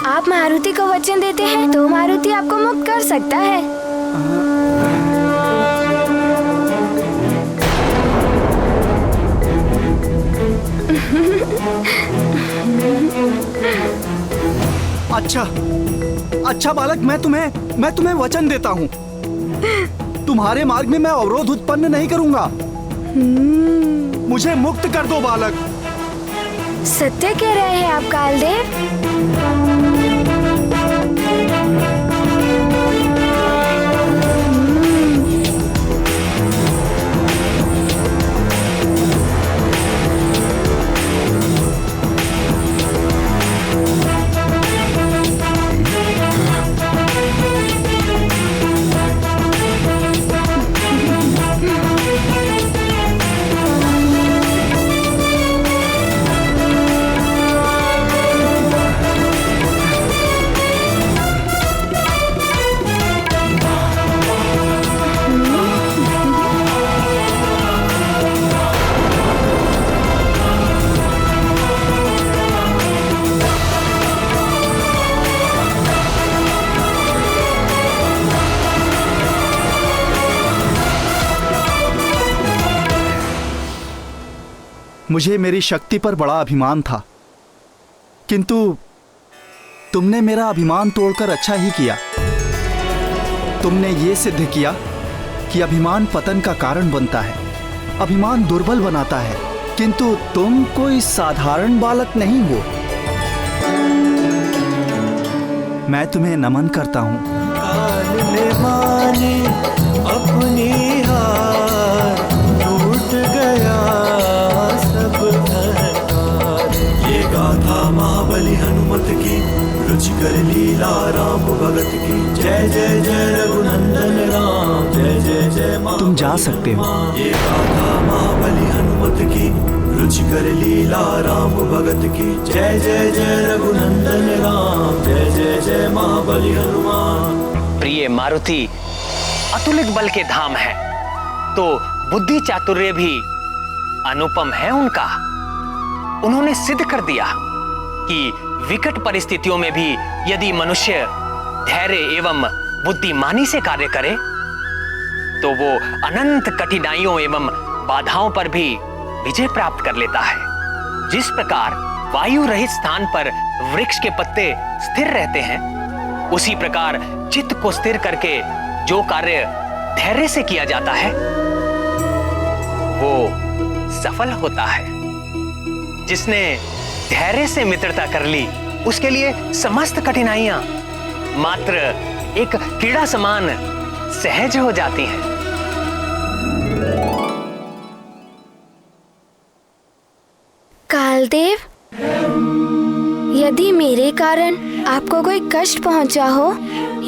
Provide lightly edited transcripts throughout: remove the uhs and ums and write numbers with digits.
आप मारुति को वचन देते हैं तो मारुति आपको मुक्त कर सकता है। अच्छा बालक, मैं तुम्हें वचन देता हूँ। तुम्हारे मार्ग में मैं अवरोध उत्पन्न नहीं करूंगा। मुझे मुक्त कर दो बालक। सत्य कह रहे हैं आप कालदेव। मुझे मेरी शक्ति पर बड़ा अभिमान था, किंतु तुमने मेरा अभिमान तोड़कर अच्छा ही किया। तुमने ये सिद्ध किया कि अभिमान पतन का कारण बनता है, अभिमान दुर्बल बनाता है, किंतु तुम कोई साधारण बालक नहीं हो। मैं तुम्हें नमन करता हूँ। काल ने मानी अपनी हार, टूट गया सब अहंकार। ये गाथा महाबली हनुमत की, रुचिकर लीला राम भगत की। जय जय जय रघुनंदन राम, जय जय जय मां। तुम जा सकते हो। ये गाथा महाबली हनुमत की, रुचिकर लीला राम भगत की। जय जय जय रघुनंदन राम, जय जय जय महाबली हनुमान। प्रिय मारुति अतुलित बल के धाम है, तो बुद्धि चातुर्य भी अनुपम है उनका। उन्होंने सिद्ध कर दिया कि विकट परिस्थितियों में भी यदि मनुष्य धैर्य एवं बुद्धिमानी से कार्य करे तो वो अनंत कठिनाइयों एवं बाधाओं पर भी विजय प्राप्त कर लेता है। जिस प्रकार वायु रहित स्थान पर वृक्ष के पत्ते स्थिर रहते हैं, उसी प्रकार चित्त को स्थिर करके जो कार्य धैर्य से किया जाता है वो सफल होता है। जिसने धैर्य से मित्रता कर ली, उसके लिए समस्त कठिनाइयां मात्र एक कीड़ा समान सहज हो जाती हैं। कालदेव, यदि मेरे कारण आपको कोई कष्ट पहुंचा हो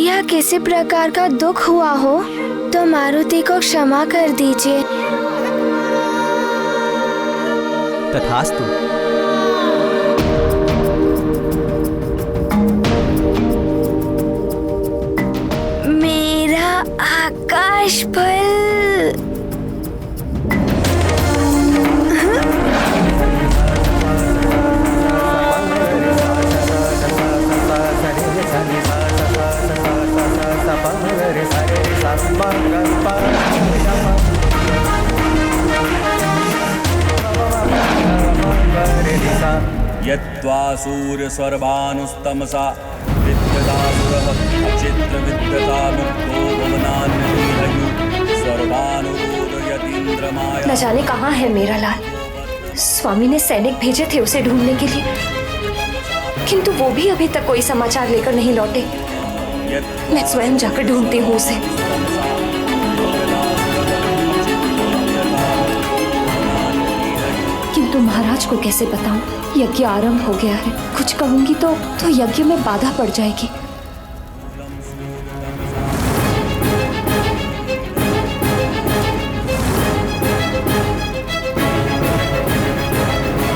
या किसी प्रकार का दुख हुआ हो तो मारुति को क्षमा कर दीजिए। तथास्तु। मेरा आकाश फल। यत्वा सूर्य सर्वानुस्तमसा विद्यदासुरः अचित्रविद्यता मुक्तो भुवनान्यहयु सर्वानुरोधयतीन्द्रमाया। न जाने कहाँ है मेरा लाल। स्वामी ने सैनिक भेजे थे उसे ढूंढने के लिए, किंतु वो भी अभी तक कोई समाचार लेकर नहीं लौटे। मैं स्वयं जाकर ढूंढती हूँ उसे। किंतु महाराज को कैसे बताऊं? यज्ञ आरंभ हो गया है। कुछ कहूंगी तो यज्ञ में बाधा पड़ जाएगी।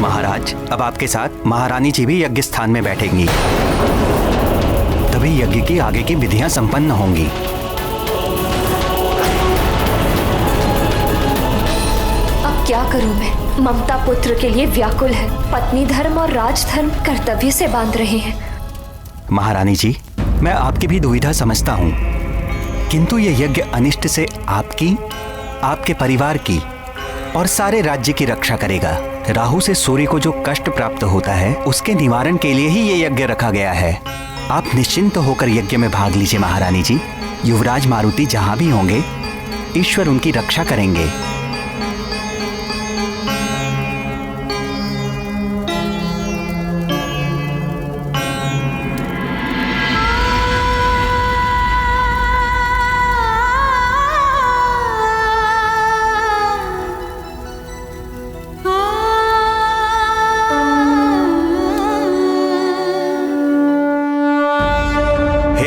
महाराज, अब आपके साथ महारानी जी भी यज्ञ स्थान में बैठेंगी, तभी यज्ञ की आगे की विधियां संपन्न होंगी। अब क्या करूं मैं? ममता पुत्र के लिए व्याकुल है। पत्नी धर्म और राज धर्म कर्तव्य से बांध रहे हैं। महारानी जी, मैं आपकी भी दुविधा समझता हूँ, किंतु ये यज्ञ अनिष्ट से आपकी, आपके परिवार की और सारे राज्य की रक्षा करेगा। राहु से सूर्य को जो कष्ट प्राप्त होता है उसके निवारण के लिए ही ये यज्ञ रखा गया है। आप निश्चिंत होकर यज्ञ में भाग लीजिए महारानी जी। युवराज मारुति जहाँ भी होंगे, ईश्वर उनकी रक्षा करेंगे।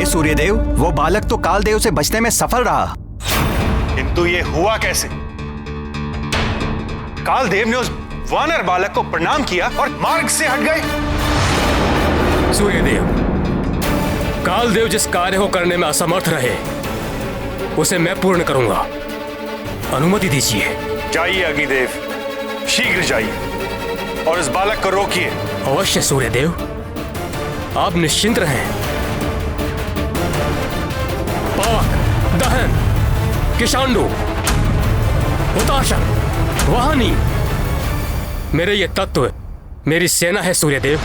सूर्यदेव, वो बालक तो कालदेव से बचने में सफल रहा, किंतु ये हुआ कैसे? कालदेव ने उस वानर बालक को प्रणाम किया और मार्ग से हट गए। सूर्यदेव, कालदेव जिस कार्य को करने में असमर्थ रहे उसे मैं पूर्ण करूंगा, अनुमति दीजिए। जाइए अग्निदेव, शीघ्र जाइए और इस बालक को रोकिए। अवश्य सूर्यदेव, आप निश्चिंत रहें। पावक, दहन, किशांडु, हुताशन, वाहनी, मेरे ये तत्व मेरी सेना है सूर्यदेव।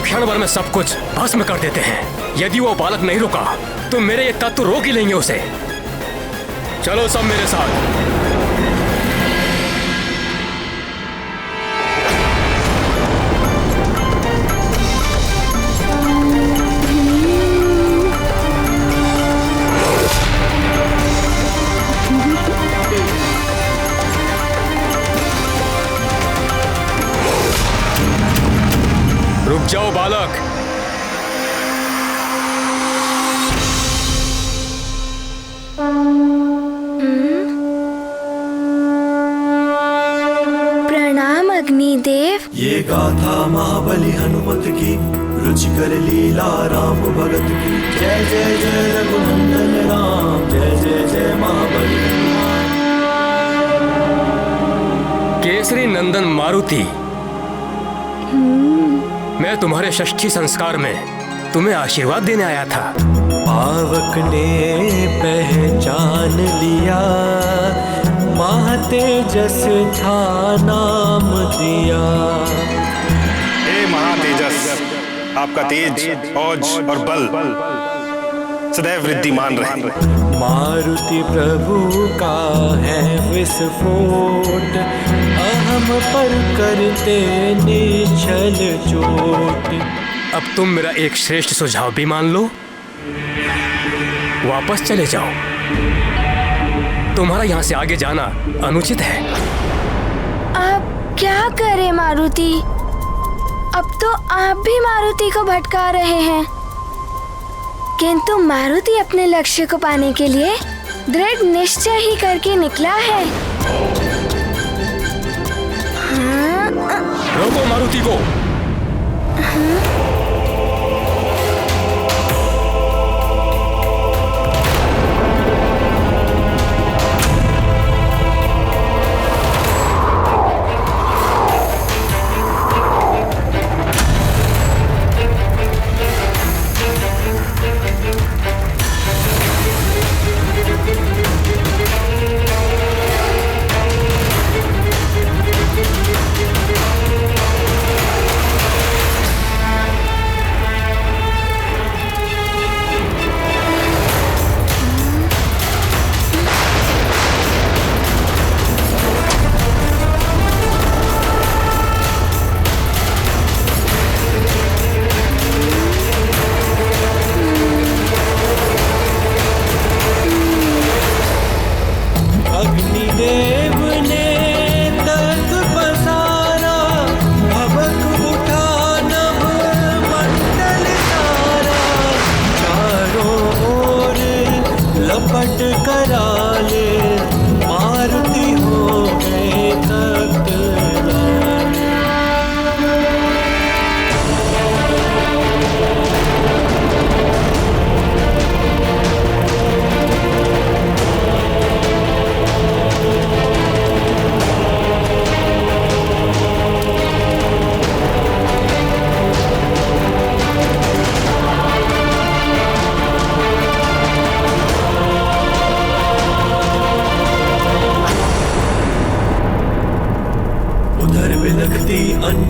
क्षण भर में सब कुछ भस्म कर देते हैं। यदि वो बालक नहीं रुका तो मेरे ये तत्व रोक ही लेंगे उसे। चलो सब मेरे साथ। रुक जाओ बालक। प्रणाम अग्निदेव। ये गाथा महाबली हनुमत की, रुचिकर लीला राम भगत की। जय जय जय रघुनंदन राम, जय जय जय महाबली हनुमान। केसरी नंदन मारुति, मैं तुम्हारे षष्ठी संस्कार में तुम्हें आशीर्वाद देने आया था। पावक ने पहचान लिया, महातेजस था नाम दिया। हे महातेजस, आपका तेज, औज और बल सदैव वृद्धिमान रहे। मारुति प्रभु का है विस्फोट, अहम पर करते निश्चल चोट। अब तुम मेरा एक श्रेष्ठ सुझाव भी मान लो, वापस चले जाओ। तुम्हारा यहाँ से आगे जाना अनुचित है। अब क्या करें मारुति? अब तो आप भी मारुति को भटका रहे हैं, किंतु मारुति अपने लक्ष्य को पाने के लिए दृढ़ निश्चय ही करके निकला है। रोको मारुति को।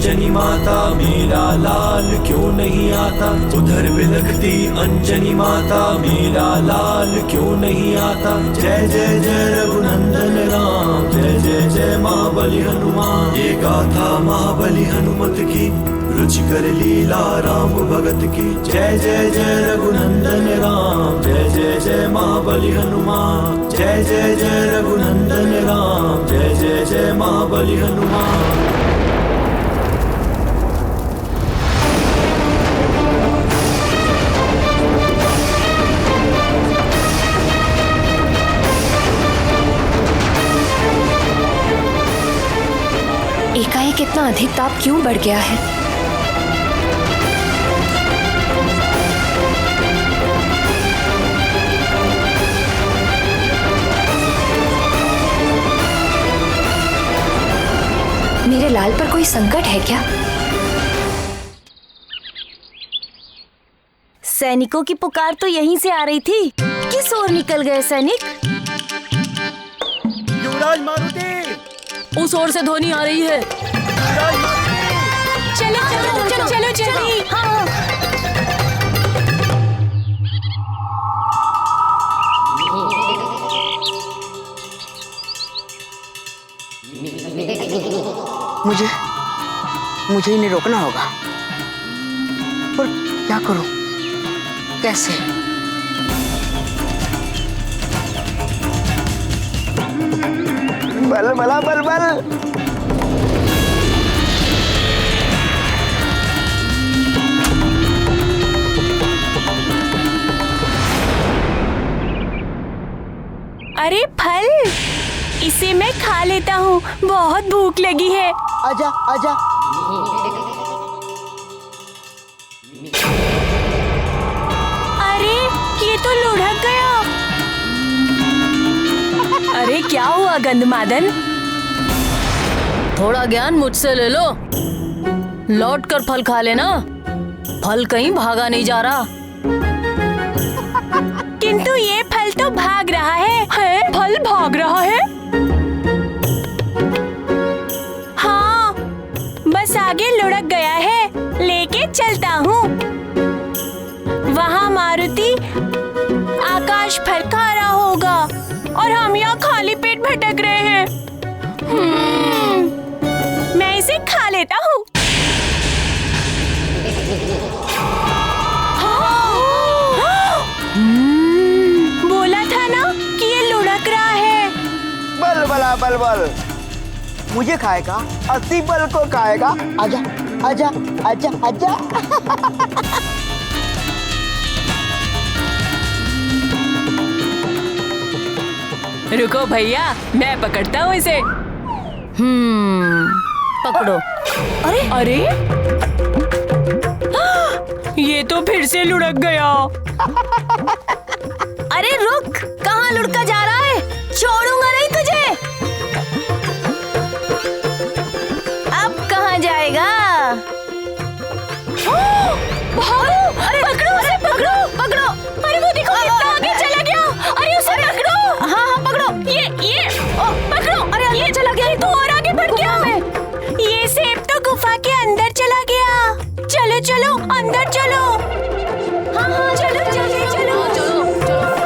अंजनी माता मेरा लाल क्यों नहीं आता, उधर बिलखती अंजनी माता मेरा लाल क्यों नहीं आता। जय जय जय रघुनंदन राम, जय जय जय महाबली हनुमान। ये गाथा महाबली हनुमत की, रुचिकर लीला राम भगत की। जय जय जय रघुनंदन राम, जय जय जय महाबली हनुमान। जय जय जय रघुनंदन राम, जय जय जय महाबली हनुमान। एकाएक इतना अधिक ताप क्यों बढ़ गया है? मेरे लाल पर कोई संकट है क्या? सैनिकों की पुकार तो यहीं से आ रही थी। किस ओर निकल गए सैनिक? युवराज मारुति, उस ओर से ध्वनि आ रही है। चलो चलो चलो चलो जल्दी। हाँ। मुझे इन्हें रोकना होगा, पर क्या करूं, कैसे? बल बला बल बल। अरे फल, इसे मैं खा लेता हूँ, बहुत भूख लगी है। आजा आजा। अरे ये तो लुढ़क गया। अरे क्या हुआ गंधमादन? थोड़ा ज्ञान मुझसे ले लो, लौट कर फल खा लेना, फल कहीं भागा नहीं जा रहा। किंतु ये फल तो भाग रहा है। फल भाग रहा है? हाँ, बस आगे लुढ़क गया है, लेके चलता हूँ। वहाँ मारुति आकाश फल खा रहा होगा और हम यहाँ खाली पेट भटक रहे हैं। मैं इसे खा लेता हूँ। बोला था ना कि ये लुढ़क रहा है। बल बला बल बल, मुझे खाएगा, अति बल को खाएगा। आजा आजा आजा आजा। रुको भैया, मैं पकड़ता हूँ इसे। पकड़ो। अरे अरे, ये तो फिर से लुढ़क गया। अरे रुक, कहाँ लुढ़का जा रहा है? छोड़ूंगा नहीं तुझे। अब कहाँ जाएगा? भागो! अरे पकड़ो उसे, पकड़ो पकड़ो। अरे वो देखो कितना आगे चला गया। अरे उसे पकड़ो। हाँ हाँ पकड़ो। ये पकड़ो। अरे ये चला गया, तो और आगे बढ़ गया। ये सेब तो गुफा के अंदर चला गया। चलो चलो अंदर चलो। हाँ हाँ चलो जल्दी चलो।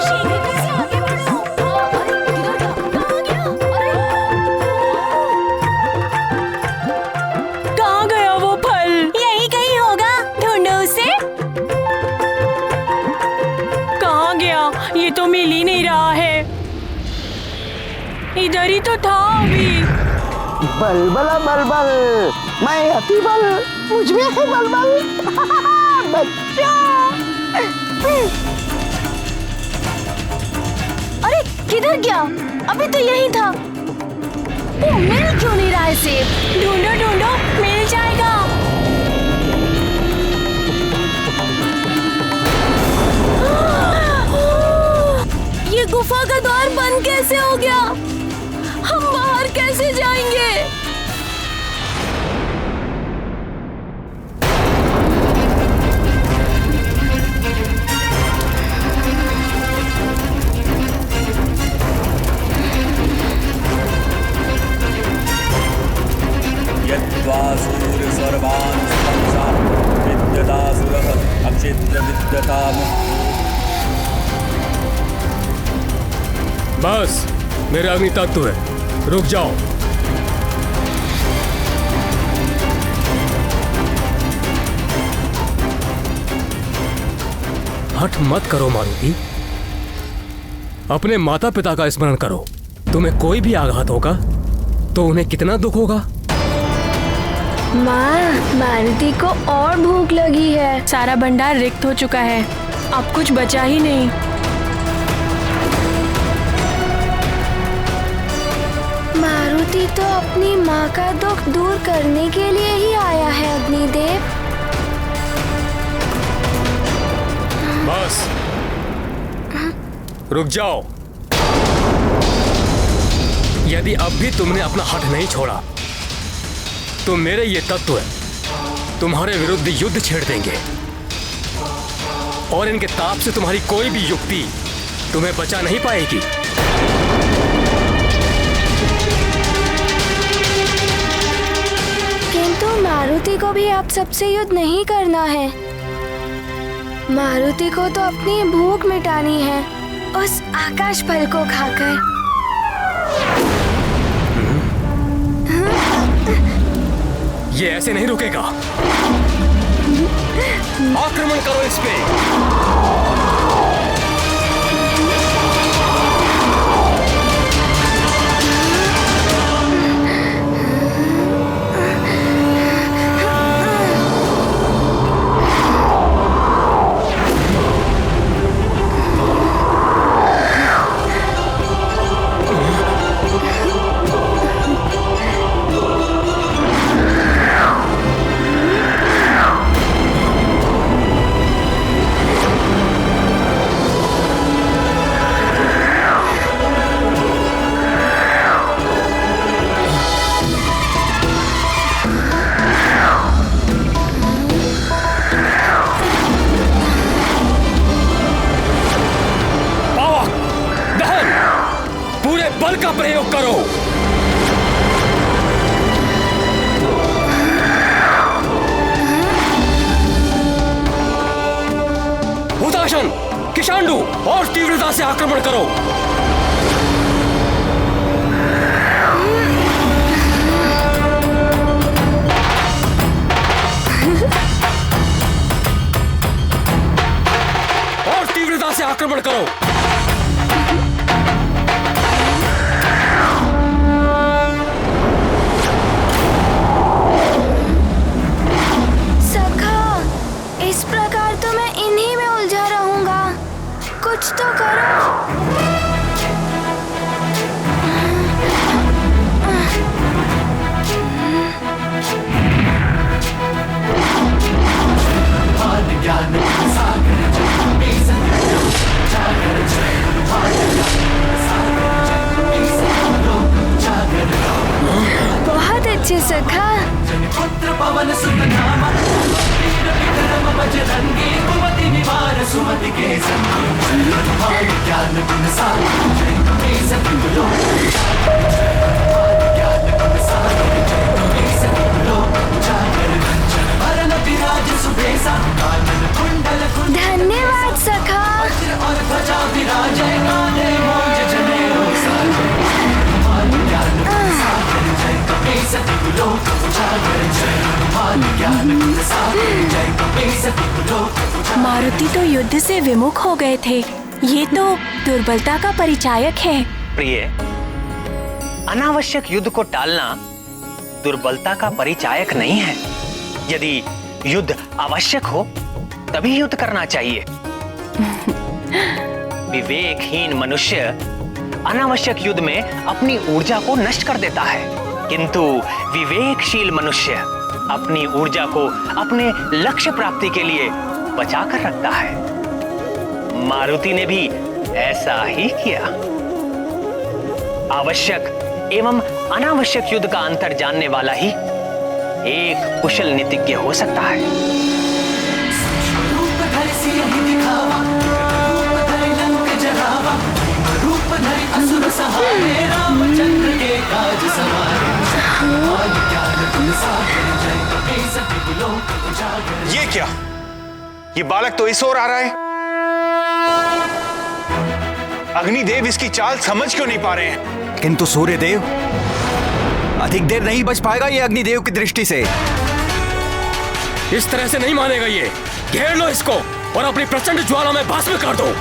शीघ्रता से आगे बढ़ो। कहाँ गया वो फल? यही कहीं होगा, ढूंढो उसे। कहाँ गया? ये तो मिल ही नहीं रहा है। इधर ही तो था अभी। बल बला बल बल, मैं अति बल, मुझ में है बल बल। बच्चा। अरे किधर गया? अभी तो यही था। वो मिल क्यों नहीं रहा है सेब? ढूंढो ढूंढो, मिल जाएगा। ये गुफा का द्वार बंद कैसे हो गया? हम बाहर कैसे जाएंगे? यद्वा सूर्य बस मेरा अग्नि तत्व है, रुक जाओ। हठ मत करो मारुति, अपने माता पिता का स्मरण करो। तुम्हें कोई भी आघात होगा तो उन्हें कितना दुख होगा। माँ, मारुति को और भूख लगी है। सारा भंडार रिक्त हो चुका है, अब कुछ बचा ही नहीं। मारुति तो अपनी माँ का दुख दूर करने के लिए ही आया है अग्निदेव। बस रुक जाओ। यदि अब भी तुमने अपना हठ नहीं छोड़ा तो मेरे ये तत्व तुम्हारे विरुद्ध युद्ध छेड़ देंगे और इनके ताप से तुम्हारी कोई भी युक्ति तुम्हें बचा नहीं पाएगी। किंतु मारुति को भी आप सबसे युद्ध नहीं करना है। मारुति को तो अपनी भूख मिटानी है उस आकाश फल को खाकर। ये ऐसे नहीं रुकेगा। आक्रमण करो इस पे। बल का प्रयोग करो। हुताशन, किशांडू और तीव्रता से आक्रमण करो। और तीव्रता से आक्रमण करो। इस प्रकार तो मैं इन्हीं में उलझा रहूंगा। कुछ तो करो। बहुत अच्छे सखा। पुत्र पवन सुत नामा बजरंगी कुमति निवार सुमति के संगी ज्ञान गुण सागर जय सती बोलो ज्ञान गुण सागर जय सती बोलो जागर कंचन वरण विराज सुबेसा कानन कुंडल कुंडल। धन्यवाद सखा। और ध्वजा विराजय कांधे मौज जनेऊ साजय ज्ञान गुण सागर जय सती बोलो जागर जय ज्ञान गुण सागर जय। मारुति तो युद्ध से विमुख हो गए थे, ये तो दुर्बलता का परिचायक है। प्रिय, अनावश्यक युद्ध को टालना दुर्बलता का परिचायक नहीं है। यदि युद्ध आवश्यक हो तभी युद्ध करना चाहिए। विवेकहीन मनुष्य अनावश्यक युद्ध में अपनी ऊर्जा को नष्ट कर देता है, किंतु विवेकशील मनुष्य अपनी ऊर्जा को अपने लक्ष्य प्राप्ति के लिए बचा कर रखता है। मारुति ने भी ऐसा ही किया। आवश्यक एवं अनावश्यक युद्ध का अंतर जानने वाला ही एक कुशल नीतिज्ञ हो सकता है। ये क्या? ये बालक तो इस ओर आ रहा है। अग्निदेव इसकी चाल समझ क्यों नहीं पा रहे हैं? किंतु सूर्यदेव, अधिक देर नहीं बच पाएगा ये अग्निदेव की दृष्टि से। इस तरह से नहीं मानेगा ये। घेर लो इसको और अपनी प्रचंड ज्वाला में भस्म कर दो।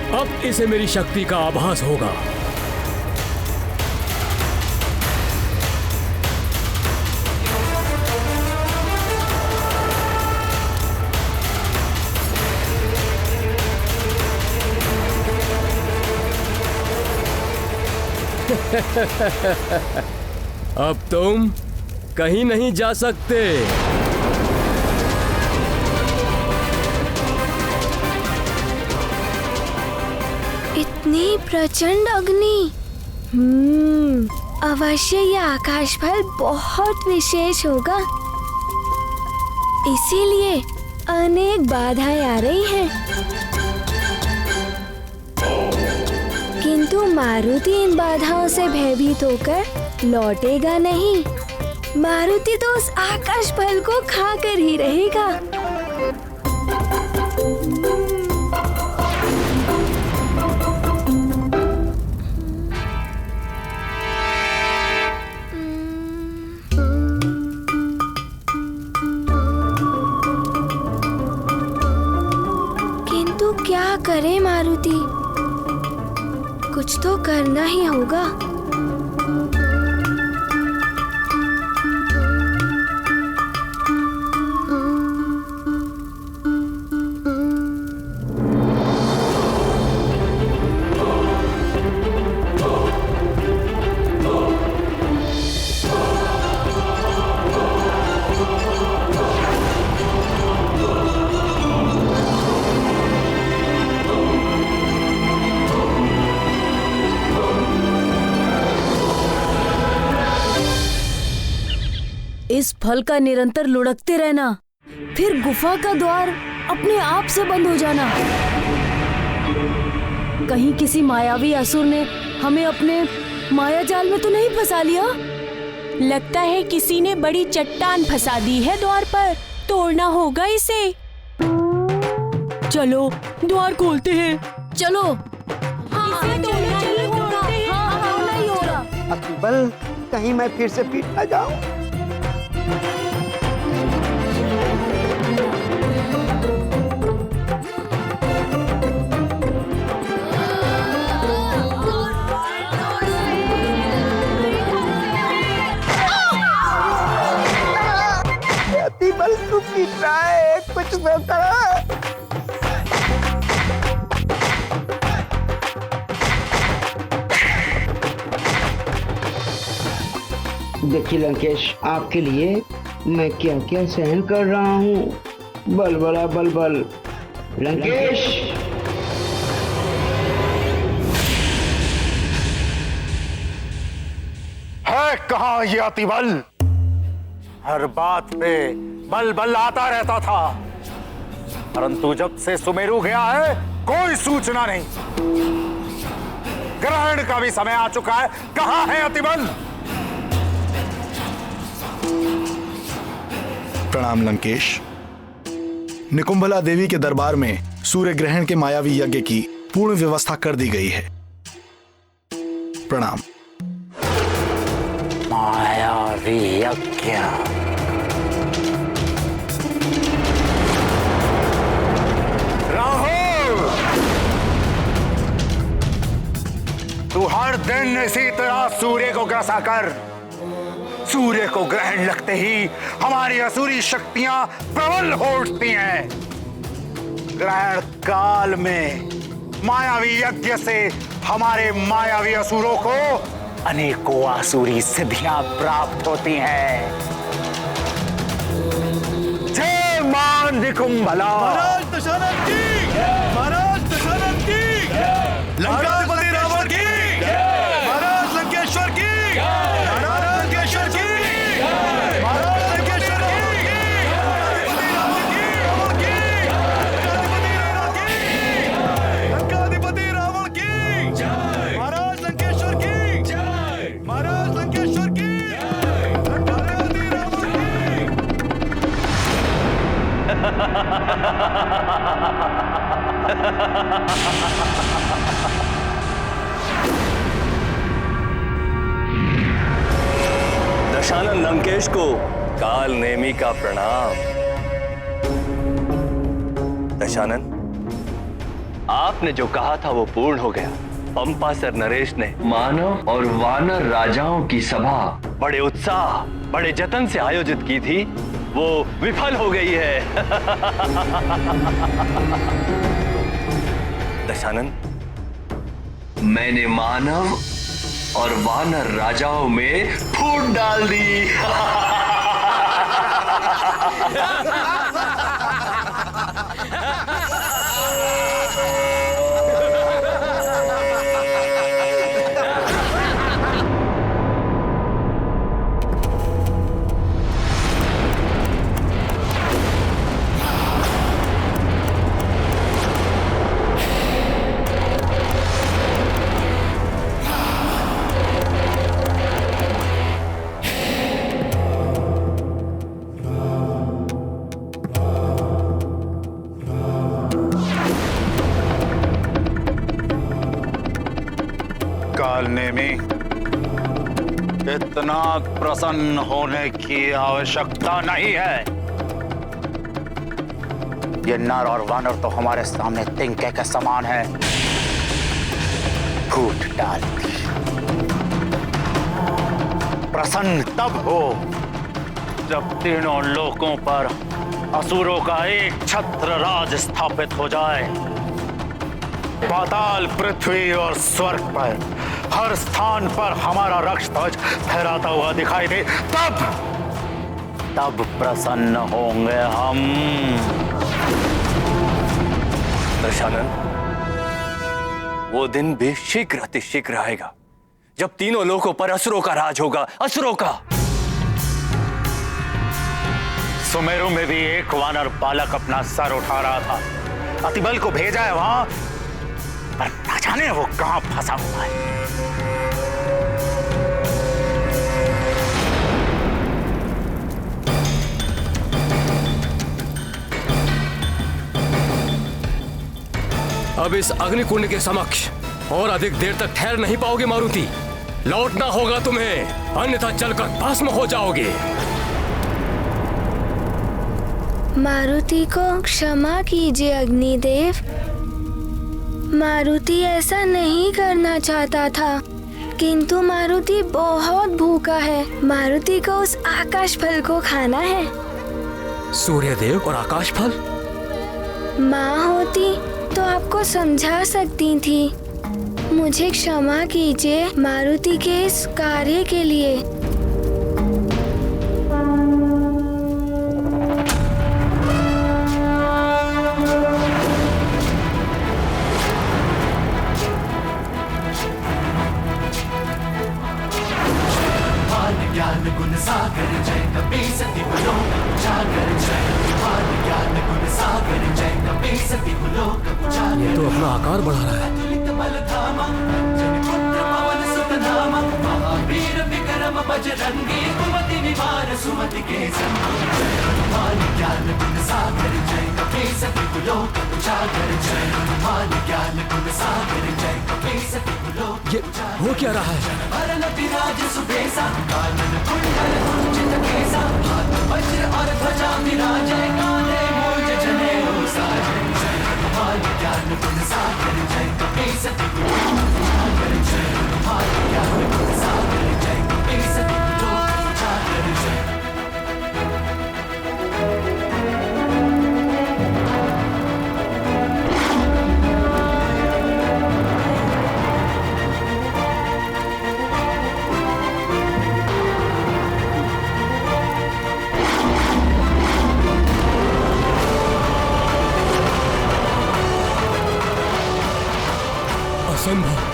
अब इसे मेरी शक्ति का आभास होगा। अब तुम कहीं नहीं जा सकते। इतनी प्रचंड अग्नि। अवश्य यह आकाश फल बहुत विशेष होगा, इसीलिए अनेक बाधाएं आ रही हैं। किंतु मारुति इन बाधाओं से भयभीत होकर लौटेगा नहीं। मारुति तो उस आकाश फल को खाकर ही रहेगा। किंतु क्या करे मारुति, कुछ तो करना ही होगा। इस फल का निरंतर लुढ़कते रहना, फिर गुफा का द्वार अपने आप से बंद हो जाना। कहीं किसी मायावी असुर ने हमें अपने माया जाल में तो नहीं फंसा लिया? लगता है किसी ने बड़ी चट्टान फंसा दी है द्वार पर, तोड़ना होगा इसे। चलो द्वार खोलते हैं। चलो। अकबर, कहीं मैं फिर से पीट ना जाऊं। बल तू पीट रहा है, कुछ तो करो। देखिए लंकेश, आपके लिए मैं क्या क्या सहन कर रहा हूँ। बल बड़ा बल बल। लंकेश, है कहाँ ये अतिबल? हर बात पे बल बल आता रहता था, परंतु जब से सुमेरु गया है कोई सूचना नहीं। ग्रहण का भी समय आ चुका है, कहाँ है अतिबल? प्रणाम लंकेश। निकुंभला देवी के दरबार में सूर्य ग्रहण के मायावी यज्ञ की पूर्ण व्यवस्था कर दी गई है। प्रणाम। महावी यज्ञ। राहुल, तू हर दिन इसी तरह सूर्य को ग्रसा कर। सूर्य को ग्रहण लगते ही हमारी असुरी शक्तियां प्रबल हो उठती हैं। ग्रहण काल में मायावी यज्ञ से हमारे मायावी असुरों को अनेकों आसुरी सिद्धियां प्राप्त होती हैं। जय मां निकुंभला। महाराज दशरथ की, महाराज दशरथ की, लंकाधिपति रावण की, महाराज लंकेश्वर की, महाराज लंकेश्वर की, महाराज लंकेश्वर की, लंकाधिपति रावण की, महाराज लंकेश्वर की, महाराज लंकेश्वर की, लंकाधिपति रावण दशानन लंकेश को काल नेमी का प्रणाम। दशानन, आपने जो कहा था वो पूर्ण हो गया। पंपा सर नरेश ने मानव और वानर राजाओं की सभा बड़े उत्साह, बड़े जतन से आयोजित की थी, वो विफल हो गई है। दशानन, मैंने मानव और वानर राजाओं में फूट डाल दी। कालनेमी, इतना प्रसन्न होने की आवश्यकता नहीं है। ये नर और वानर तो हमारे सामने तिनके के समान है। फूट डालती। प्रसन्न तब हो जब तीनों लोकों पर असुरों का एक छत्र राज स्थापित हो जाए। पाताल, पृथ्वी और स्वर्ग पर हर स्थान पर हमारा रक्त ध्वज फहराता हुआ दिखाई दे, तब प्रसन्न होंगे हम। दशानन, वो दिन भी शीघ्र अतिशीघ्र आएगा जब तीनों लोकों पर असुरों का राज होगा। असुरों का। सुमेरु में भी एक वानर बालक अपना सर उठा रहा था। अतिबल को भेजा है वहां, पर न जाने वो कहां फंसा हुआ है। अब इस अग्निकुंड के समक्ष और अधिक देर तक ठहर नहीं पाओगे मारुति। लौटना होगा तुम्हें, अन्यथा जलकर भस्म हो जाओगे। मारुति को क्षमा कीजिए अग्निदेव। मारुति ऐसा नहीं करना चाहता था, किंतु मारुति बहुत भूखा है। मारुति को उस आकाश फल को खाना है। सूर्यदेव और आकाश फल? माँ होती तो आपको समझा सकती थी। मुझे क्षमा कीजिए मारुति के इस कार्य के लिए। ज्ञान गुण सागर जय कपी सती बोलो जागर जय। ज्ञान गुण सागर जय कपी सती बोलो जागर। तो अपना आकार बढ़ा रहा है। तुलित बल धामा जन पुत्र पवन सुत नामा। महावीर विक्रम बजरंगी कुमति निवार सुमति के संग। ज्ञान गुण सागर जय कपी सती बोलो जागर जय। ज्ञान गुण सागर जय कपी सती बोलो ये हो क्या रहा है? असंभव।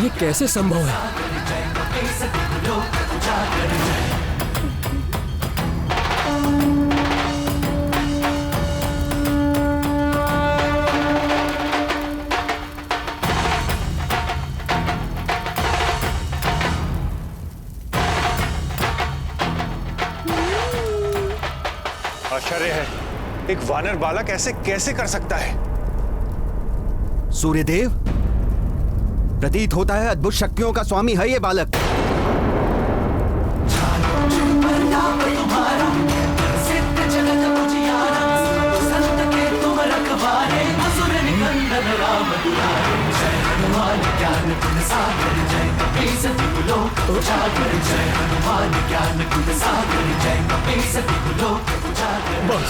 ये कैसे संभव है? आश्चर्य है, एक वानर बालक ऐसे कैसे कर सकता है? सूर्यदेव, प्रतीत होता है अद्भुत शक्तियों का स्वामी है ये बालक। बस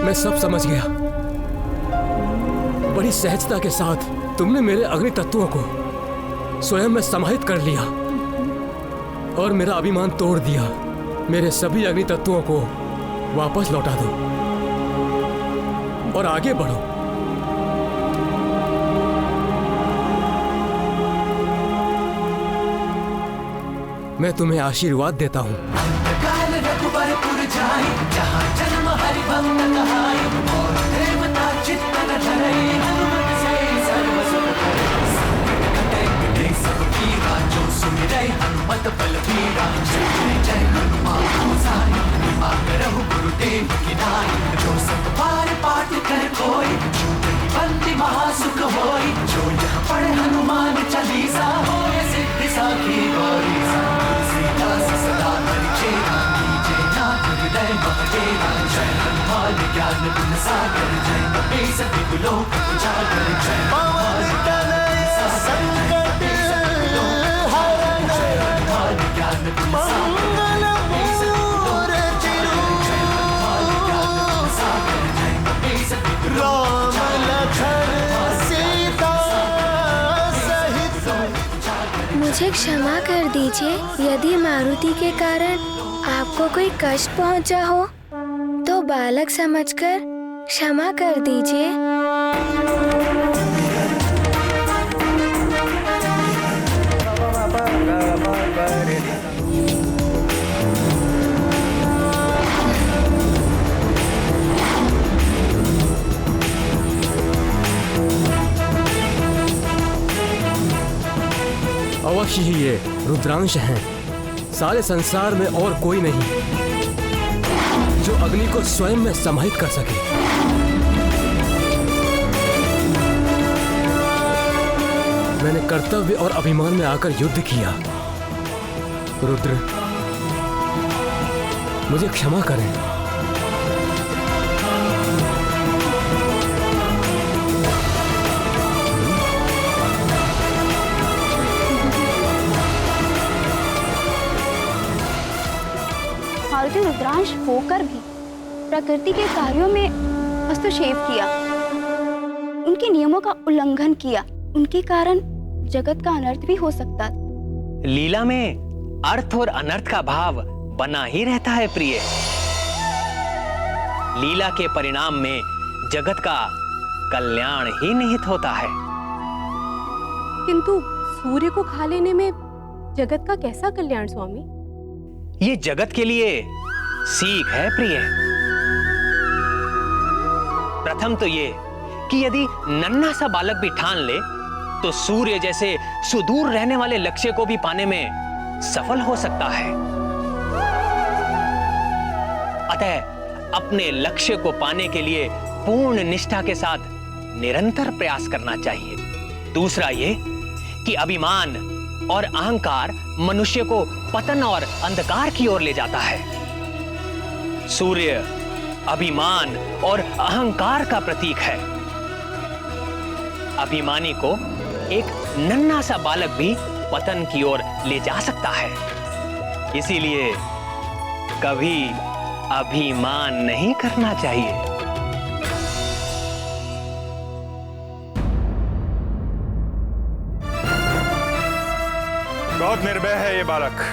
मैं सब समझ गया। बड़ी सहजता के साथ तुमने मेरे अग्नि तत्वों को स्वयं में समाहित कर लिया और मेरा अभिमान तोड़ दिया। मेरे सभी अग्नि तत्वों को वापस लौटा दो और आगे बढ़ो। मैं तुम्हें आशीर्वाद देता हूं। हनुमान चालीसा हो सिद्धि साखी गौरी ज्ञान गुण सागर जय कपी सभी गुलो उजागर जय पवन तनय संकट हरण ज्ञान गुण सागर मूर्ति राम लखन सीता सहित। मुझे क्षमा कर दीजिए यदि मारुति के कारण आपको कोई कष्ट पहुंचा हो तो बालक समझकर क्षमा कर दीजिए। अवश्य ही ये रुद्रांश हैं। सारे संसार में और कोई नहीं जो अग्नि को स्वयं में समाहित कर सके। मैंने कर्तव्य और अभिमान में आकर युद्ध किया। रुद्र, मुझे क्षमा करें। मारुति रुद्रांश होकर भी प्रकृति के कार्यों में हस्तक्षेप किया, उनके नियमों का उल्लंघन किया। उनके कारण जगत का अनर्थ भी हो सकता। लीला में अर्थ और अनर्थ का भाव बना ही रहता है प्रिय। लीला के परिणाम में जगत का कल्याण ही निहित होता है। किंतु सूर्य को खा लेने में जगत का कैसा कल्याण स्वामी? ये जगत के लिए सीख है प्रिय। प्रथम तो ये कि यदि नन्हा सा बालक भी ठान ले तो सूर्य जैसे सुदूर रहने वाले लक्ष्य को भी पाने में सफल हो सकता है। अतः अपने लक्ष्य को पाने के लिए पूर्ण निष्ठा के साथ निरंतर प्रयास करना चाहिए। दूसरा ये कि अभिमान और अहंकार मनुष्य को पतन और अंधकार की ओर ले जाता है। सूर्य अभिमान और अहंकार का प्रतीक है। अभिमानी को एक नन्हा सा बालक भी पतन की ओर ले जा सकता है। इसीलिए कभी अभिमान नहीं करना चाहिए। बहुत निर्भय है ये बालक।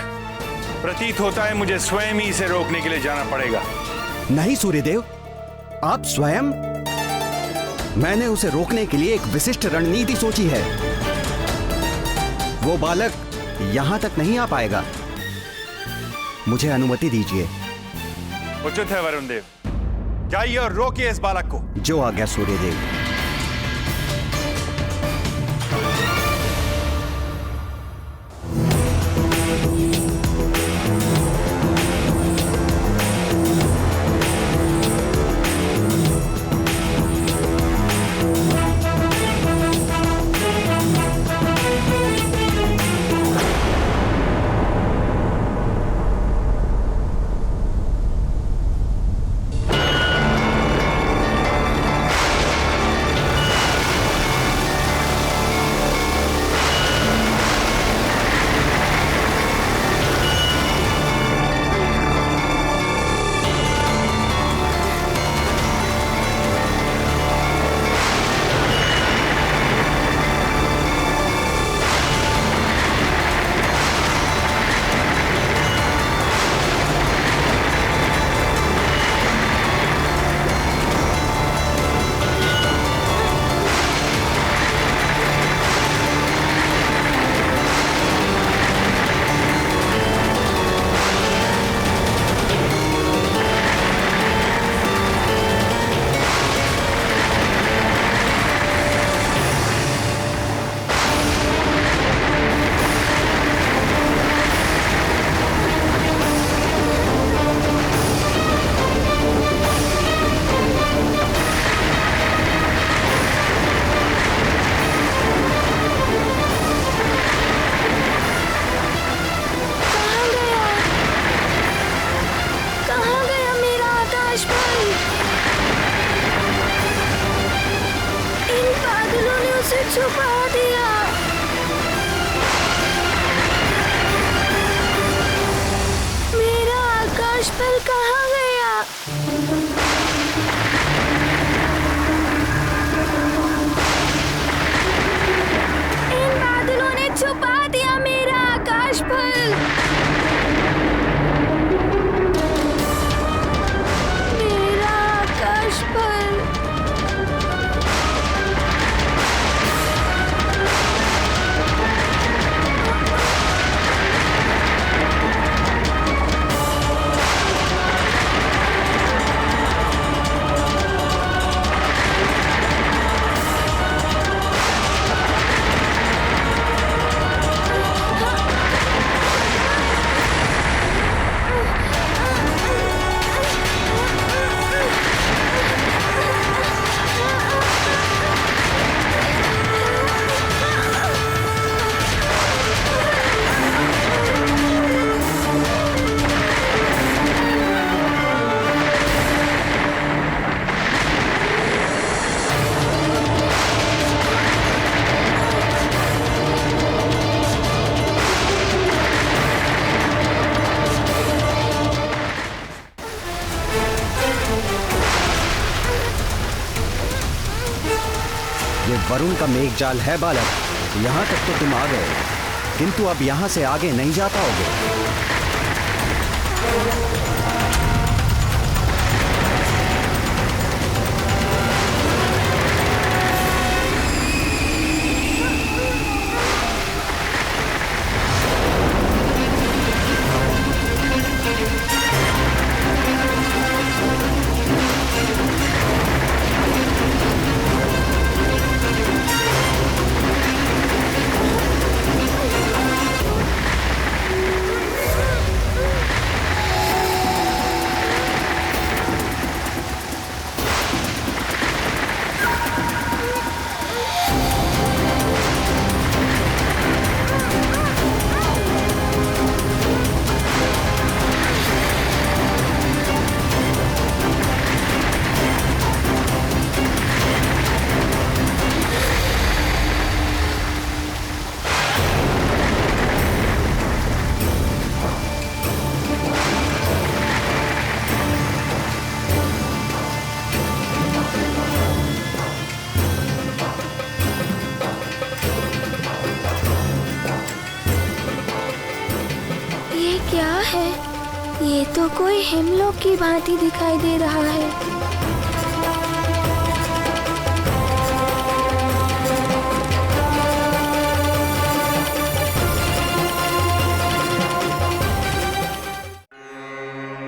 प्रतीत होता है मुझे स्वयं ही इसे रोकने के लिए जाना पड़ेगा। नहीं सूर्यदेव, आप स्वयं? मैंने उसे रोकने के लिए एक विशिष्ट रणनीति सोची है। वो बालक यहां तक नहीं आ पाएगा। मुझे अनुमति दीजिए। उचित है वरुण देव, जाइए और रोकिए इस बालक को। जो आज्ञा सूर्यदेव। छुपा दिया। मेरा आकाश पल कहाँ गया? इन बादलों ने छुपा दिया मेरा आकाश पल। मेरा आकाश पल। वरुण का मेघजाल है बालक। यहाँ तक तो तुम आ गए, किंतु अब यहाँ से आगे नहीं जा पाओगे। ये क्या है? ये तो कोई हिमलोक की भांति दिखाई दे रहा है।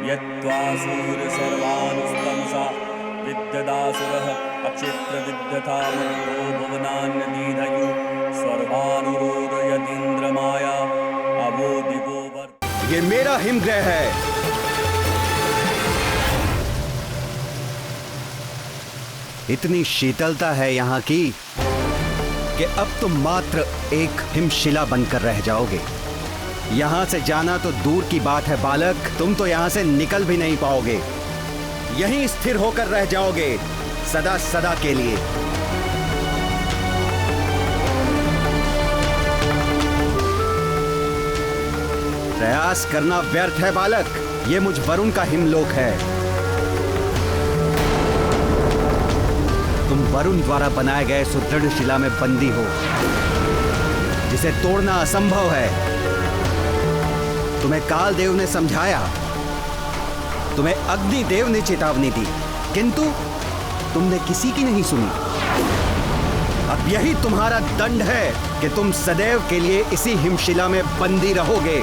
यत्त्वासूर सर्वानुस्तंसा विद्यदासुरः अक्षिप्र विद्यथा मुक्तो भुवनान्यदीधयु सर्वानुरोध यदीन्द्रमाया अवो दिवो वर्त। ये मेरा हिमग्रह है। इतनी शीतलता है यहाँ की कि अब तुम मात्र एक हिमशिला बनकर रह जाओगे। यहाँ से जाना तो दूर की बात है बालक, तुम तो यहाँ से निकल भी नहीं पाओगे। यहीं स्थिर होकर रह जाओगे सदा सदा के लिए। प्रयास करना व्यर्थ है बालक, ये मुझ वरुण का हिमलोक है। तुम वरुण द्वारा बनाए गए सुदृढ़ शिला में बंदी हो, जिसे तोड़ना असंभव है। तुम्हें कालदेव ने समझाया, तुम्हें अग्निदेव ने चेतावनी दी, किंतु तुमने किसी की नहीं सुनी। अब यही तुम्हारा दंड है कि तुम सदैव के लिए इसी हिमशिला में बंदी रहोगे।